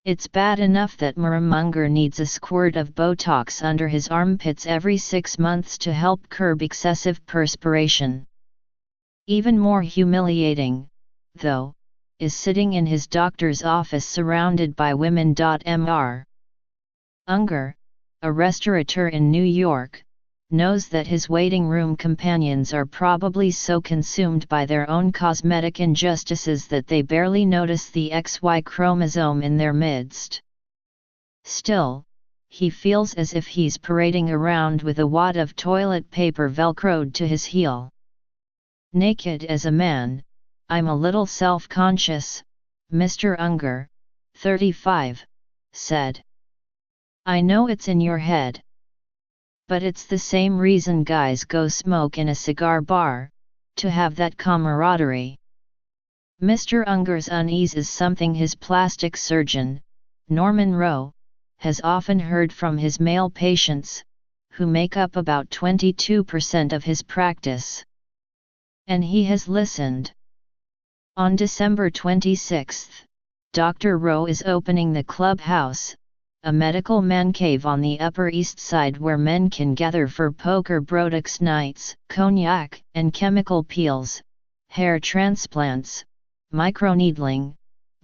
It's bad enough that Munger needs a squirt of Botox under his armpits every 6 months to help curb excessive perspiration. Even more humiliating, though, is sitting in his doctor's office surrounded by women. Mr. Unger, a restaurateur in New York, knows that his waiting room companions are probably so consumed by their own cosmetic injustices that they barely notice the XY chromosome in their midst. Still, he feels as if he's parading around with a wad of toilet paper velcroed to his heel. Naked as a man, I'm a little self-conscious, Mr. Unger, 35, said. I know it's in your head. But it's the same reason guys go smoke in a cigar bar, to have that camaraderie. Mr. Unger's unease is something his plastic surgeon, Norman Rowe, has often heard from his male patients, who make up about 22% of his practice. And he has listened. On December 26, Dr. Rowe is opening the Clubhouse, a medical man cave on the Upper East Side where men can gather for poker Botox nights, cognac and chemical peels, hair transplants, microneedling,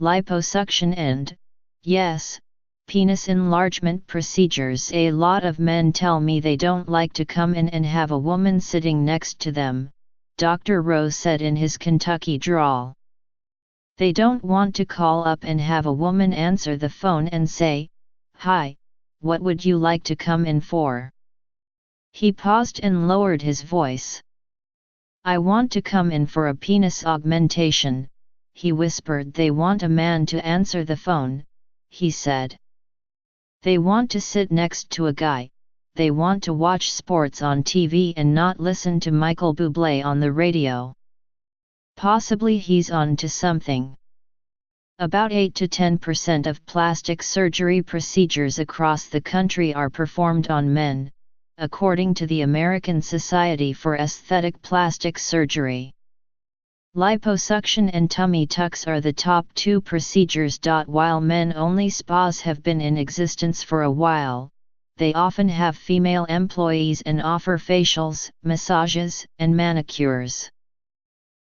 liposuction and, yes, penis enlargement procedures. A lot of men tell me they don't like to come in and have a woman sitting next to them, Dr. Rowe said in his Kentucky drawl. They don't want to call up and have a woman answer the phone and say, "Hi, what would you like to come in for?" He paused and lowered his voice. "I want to come in for a penis augmentation," he whispered. "They want a man to answer the phone," he said. "They want to sit next to a guy, they want to watch sports on TV and not listen to Michael Bublé on the radio. Possibly he's on to something." About 8 to 10% of plastic surgery procedures across the country are performed on men, according to the American Society for Aesthetic Plastic Surgery. Liposuction and tummy tucks are the top 2 procedures. While men-only spas have been in existence for a while, they often have female employees and offer facials, massages, and manicures.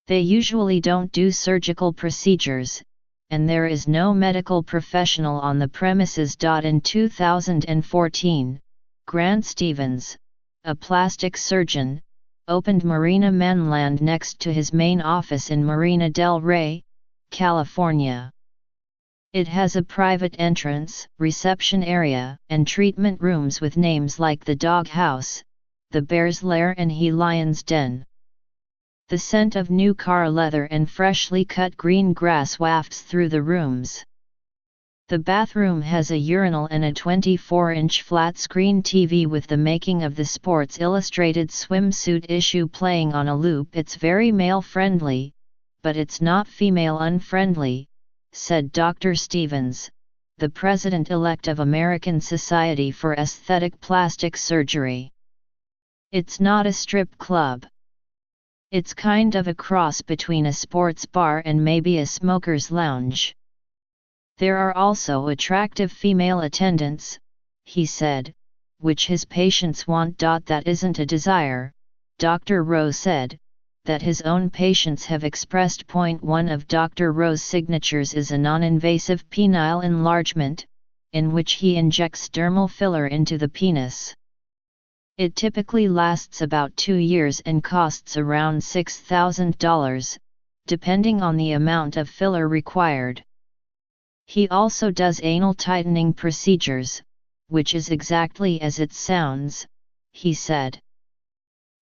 They usually don't do surgical procedures, and there is no medical professional on the premises. In 2014, Grant Stevens, a plastic surgeon, opened Marina Manland next to his main office in Marina del Rey, California. It has a private entrance, reception area, and treatment rooms with names like the Dog House, the Bear's Lair and He Lion's Den. The scent of new car leather and freshly cut green grass wafts through the rooms. The bathroom has a urinal and a 24-inch flat-screen TV with the making of the Sports Illustrated swimsuit issue playing on a loop. It's very male-friendly, but it's not female-unfriendly, said Dr. Stevens, the president-elect of American Society for Aesthetic Plastic Surgery. It's not a strip club. It's kind of a cross between a sports bar and maybe a smoker's lounge. There are also attractive female attendants, he said, which his patients want. That isn't a desire, Dr. Rowe said, that his own patients have expressed. One of Dr. Rowe's signatures is a non-invasive penile enlargement, in which he injects dermal filler into the penis. It typically lasts about 2 years and costs around $6,000, depending on the amount of filler required. He also does anal tightening procedures, which is exactly as it sounds, he said.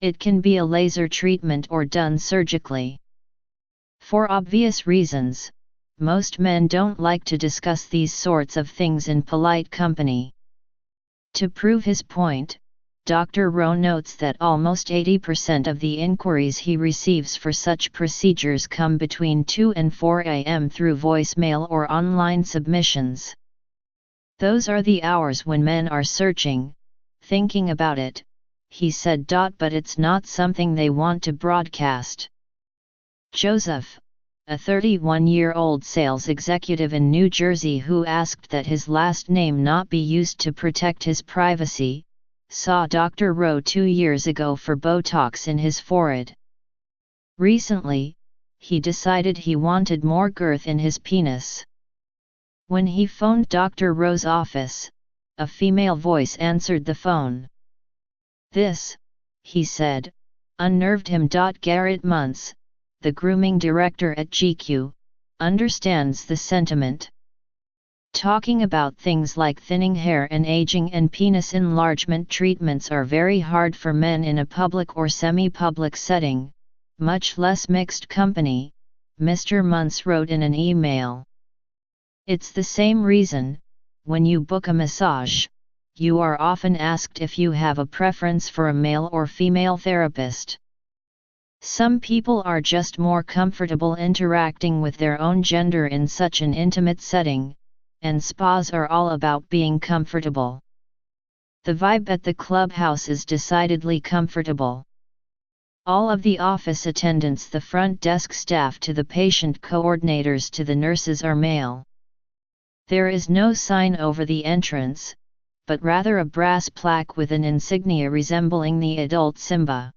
It can be a laser treatment or done surgically. For obvious reasons, most men don't like to discuss these sorts of things in polite company. To prove his point, Dr. Rowe notes that almost 80% of the inquiries he receives for such procedures come between 2 and 4 a.m. through voicemail or online submissions. Those are the hours when men are searching, thinking about it, he said. But it's not something they want to broadcast. Joseph, a 31-year-old sales executive in New Jersey who asked that his last name not be used to protect his privacy, saw Dr. Rowe 2 years ago for Botox in his forehead. Recently, he decided he wanted more girth in his penis. When he phoned Dr. Rowe's office, a female voice answered the phone. This, he said, unnerved him. Garrett Muntz, the grooming director at GQ, understands the sentiment. Talking about things like thinning hair and aging and penis enlargement treatments are very hard for men in a public or semi-public setting, much less mixed company, Mr. Muntz wrote in an email. It's the same reason, when you book a massage, you are often asked if you have a preference for a male or female therapist. Some people are just more comfortable interacting with their own gender in such an intimate setting, and spas are all about being comfortable. The vibe at the clubhouse is decidedly comfortable. All of the office attendants, the front desk staff to the patient coordinators to the nurses are male. There is no sign over the entrance, but rather a brass plaque with an insignia resembling the adult Simba.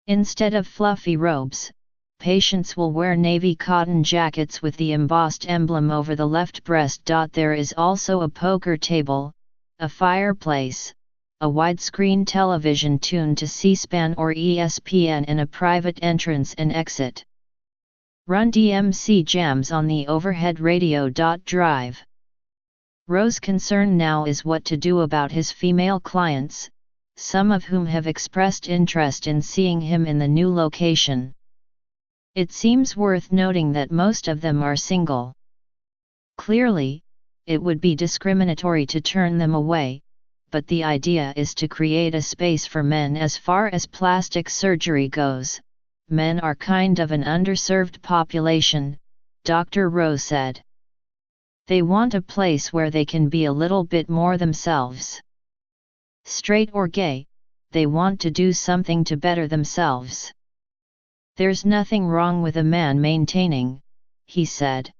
Instead of fluffy robes, patients will wear navy cotton jackets with the embossed emblem over the left breast. There is also a poker table, a fireplace, a widescreen television tuned to C-SPAN or ESPN, and a private entrance and exit. Run DMC jams on the overhead radio. Drive. Rowe's concern now is what to do about his female clients, some of whom have expressed interest in seeing him in the new location. It seems worth noting that most of them are single. Clearly, it would be discriminatory to turn them away, but the idea is to create a space for men. As far as plastic surgery goes, men are kind of an underserved population, Dr. Rowe said. They want a place where they can be a little bit more themselves. Straight or gay, they want to do something to better themselves. There's nothing wrong with a man maintaining, he said,